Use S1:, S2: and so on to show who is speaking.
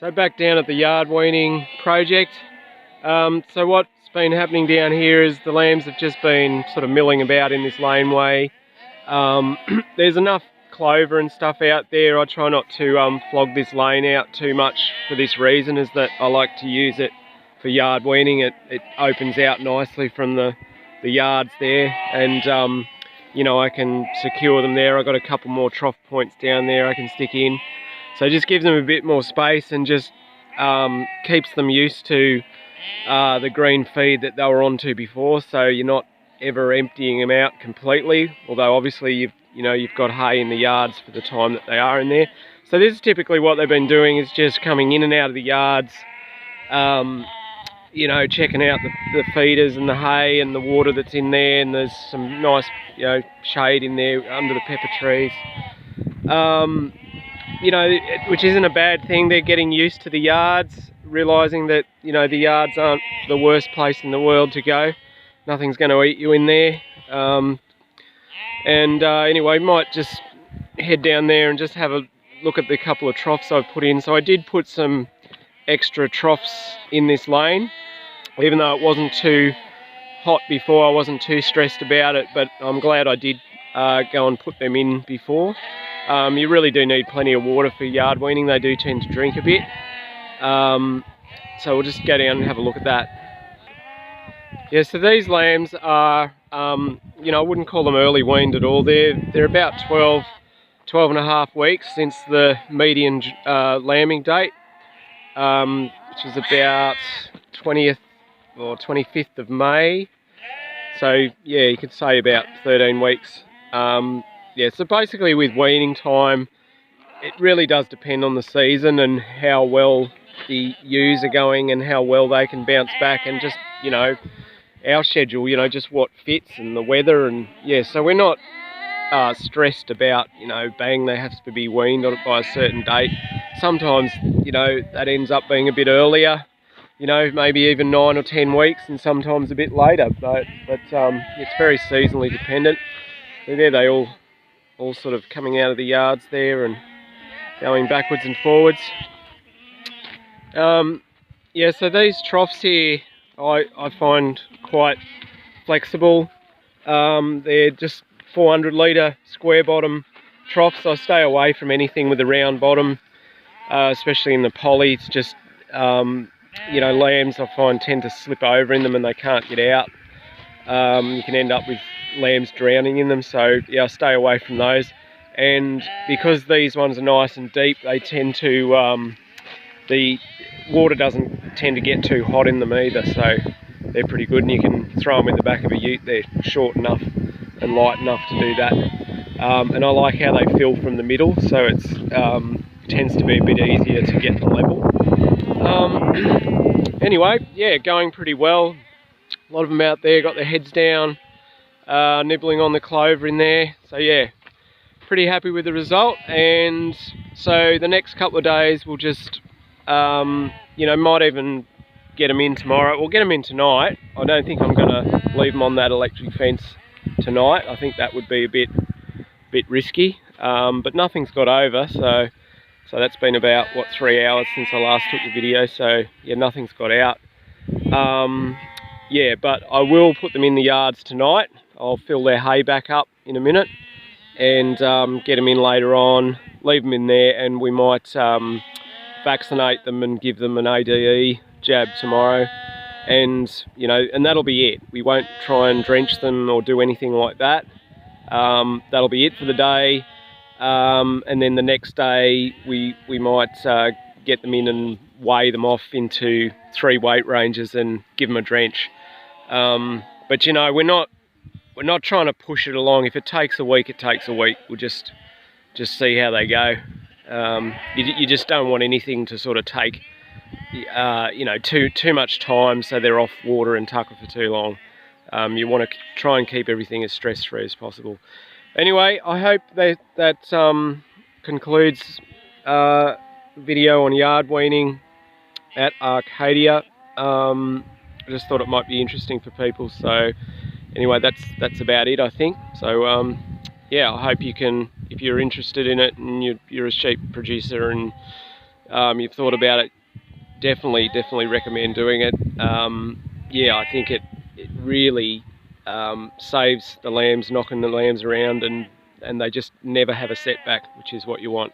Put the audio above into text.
S1: So back down at the yard weaning project. So what's been happening down here is the lambs have just been sort of milling about in this laneway. There's enough clover and stuff out there. I try not to flog this lane out too much for this reason, is that I like to use it for yard weaning. It opens out nicely from the yards there, and you know, I can secure them there. I've got a couple more trough points down there I can stick in. So it just gives them a bit more space and just keeps them used to the green feed that they were onto before. So you're not ever emptying them out completely, although obviously you've got hay in the yards for the time that they are in there. So this is typically what they've been doing, is just coming in and out of the yards, you know, checking out the feeders and the hay and the water that's in there, and there's some nice, you know, shade in there under the pepper trees. You know, which isn't a bad thing. They're getting used to the yards, realising that, you know, the yards aren't the worst place in the world to go. Nothing's going to eat you in there. Anyway, might just head down there and just have a look at the couple of troughs I've put in. So I did put some extra troughs in this lane, even though it wasn't too hot before. I wasn't too stressed about it, but I'm glad I did go and put them in before. You really do need plenty of water for yard weaning. They do tend to drink a bit. So we'll just go down and have a look at that. Yeah, so these lambs are, you know, I wouldn't call them early weaned at all. They're about 12 and a half weeks since the median lambing date, which is about 20th or 25th of May. So yeah, you could say about 13 weeks. Yeah, so basically with weaning time, it really does depend on the season and how well the ewes are going and how well they can bounce back, and just, you know, our schedule, you know, just what fits and the weather. And yeah, so we're not stressed about, you know, bang, they have to be weaned on it by a certain date. Sometimes, you know, that ends up being a bit earlier, you know, maybe even 9 or 10 weeks, and sometimes a bit later, but it's very seasonally dependent. So there they all sort of coming out of the yards there and going backwards and forwards. Yeah, so these troughs here I find quite flexible. They're just 400 litre square bottom troughs. I stay away from anything with a round bottom, especially in the poly. It's just, you know, lambs I find tend to slip over in them and they can't get out. You can end up with lambs drowning in them, so yeah, I stay away from those. And because these ones are nice and deep, they tend to, the water doesn't tend to get too hot in them either, so they're pretty good, and you can throw them in the back of a ute. They're short enough and light enough to do that. And I like how they fill from the middle, so it's tends to be a bit easier to get the level. Anyway, yeah, going pretty well. A lot of them out there got their heads down, nibbling on the clover in there. So yeah, pretty happy with the result. And so the next couple of days we'll just, you know, might even get them in tomorrow. We'll get them in tonight. I don't think I'm going to leave them on that electric fence tonight. I think that would be a bit risky, but nothing's got over. So that's been about, what, 3 hours since I last took the video. So yeah, nothing's got out. Yeah, but I will put them in the yards tonight. I'll fill their hay back up in a minute and get them in later on, leave them in there, and we might vaccinate them and give them an ADE jab tomorrow. And, you know, and that'll be it. We won't try and drench them or do anything like that. That'll be it for the day. And then the next day we might get them in and weigh them off into 3 weight ranges and give them a drench. But you know, we're not trying to push it along. If it takes a week, it takes a week. We'll just see how they go. You just don't want anything to sort of take, you know, too much time, so they're off water and tucker for too long. You want to try and keep everything as stress-free as possible. Anyway, I hope that concludes video on yard weaning at Arcadia. I just thought it might be interesting for people. So anyway, that's about it, I think. So yeah, I hope you can, if you're interested in it and you're a sheep producer and you've thought about it, definitely recommend doing it. Yeah, I think it really saves the lambs, knocking the lambs around, and they just never have a setback, which is what you want.